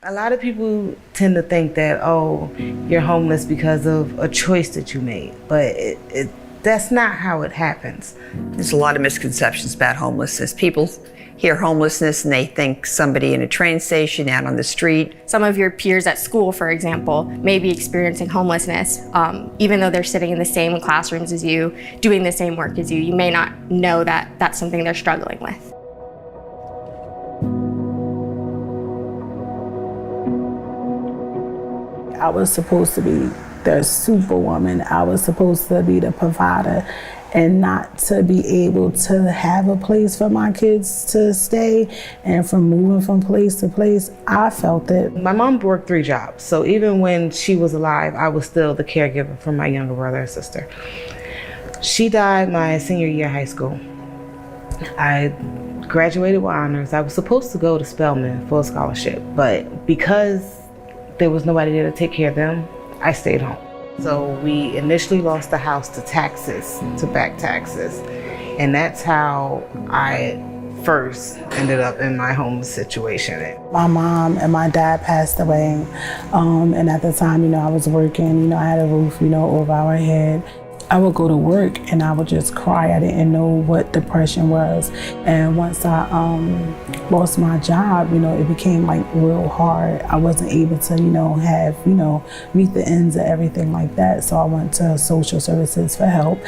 A lot of people tend to think that, oh, you're homeless because of a choice that you made, but that's not how it happens. There's a lot of misconceptions about homelessness. People hear homelessness and they think somebody in a train station, out on the street. Some of your peers at school, for example, may be experiencing homelessness, even though they're sitting in the same classrooms as you, doing the same work as you. You may not know that that's something they're struggling with. I was supposed to be the superwoman. I was supposed to be the provider, and not to be able to have a place for my kids to stay. And from moving from place to place, I felt it. My mom worked 3 jobs, so even when she was alive, I was still the caregiver for my younger brother and sister. She died my senior year of high school. I graduated with honors. I was supposed to go to Spelman for a scholarship, but because there was nobody there to take care of them, I stayed home. So we initially lost the house to taxes, to back taxes. And that's how I first ended up in my homeless situation. My mom and my dad passed away. And at the time, I was working, I had a roof, over our head. I would go to work and I would just cry. I didn't know what depression was. And once I lost my job, it became like real hard. I wasn't able to, have, meet the ends of everything like that. So I went to social services for help,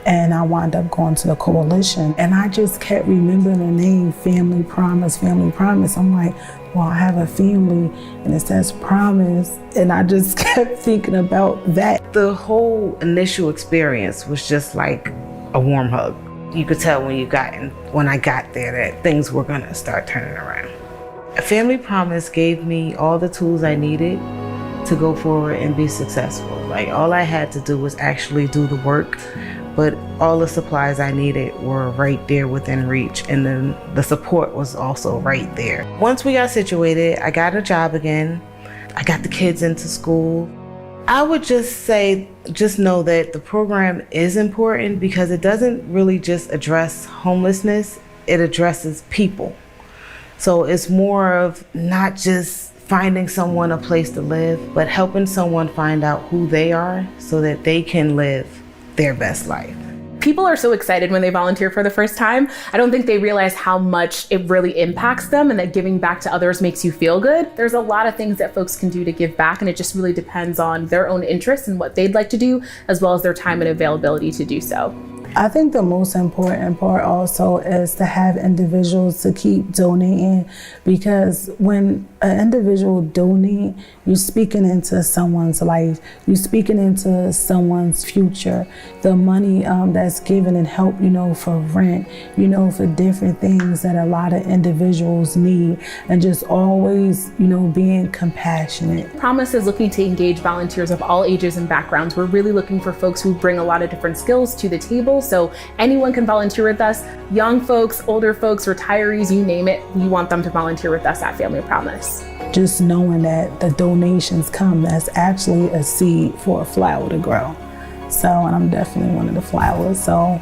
and I wound up going to the coalition. And I just kept remembering the name Family Promise, Family Promise. I'm like, well, I have a family and it says promise. And I just kept thinking about that. The whole initial experience was just like a warm hug. You could tell when I got there that things were gonna start turning around. A Family Promise gave me all the tools I needed to go forward and be successful. Like, all I had to do was actually do the work, but all the supplies I needed were right there within reach, and then the support was also right there. Once we got situated, I got a job again. I got the kids into school. I would just say, just know that the program is important because it doesn't really just address homelessness, it addresses people. So it's more of not just finding someone a place to live, but helping someone find out who they are so that they can live their best life. People are so excited when they volunteer for the first time. I don't think they realize how much it really impacts them, and that giving back to others makes you feel good. There's a lot of things that folks can do to give back, and it just really depends on their own interests and what they'd like to do, as well as their time and availability to do so. I think the most important part also is to have individuals to keep donating, because when an individual donate, you're speaking into someone's life, you're speaking into someone's future. The money that's given and help, for rent, for different things that a lot of individuals need, and just always, being compassionate. Promise is looking to engage volunteers of all ages and backgrounds. We're really looking for folks who bring a lot of different skills to the table. So anyone can volunteer with us. Young folks, older folks, retirees, you name it. We want them to volunteer with us at Family Promise. Just knowing that the donations come, that's actually a seed for a flower to grow. So, and I'm definitely one of the flowers. So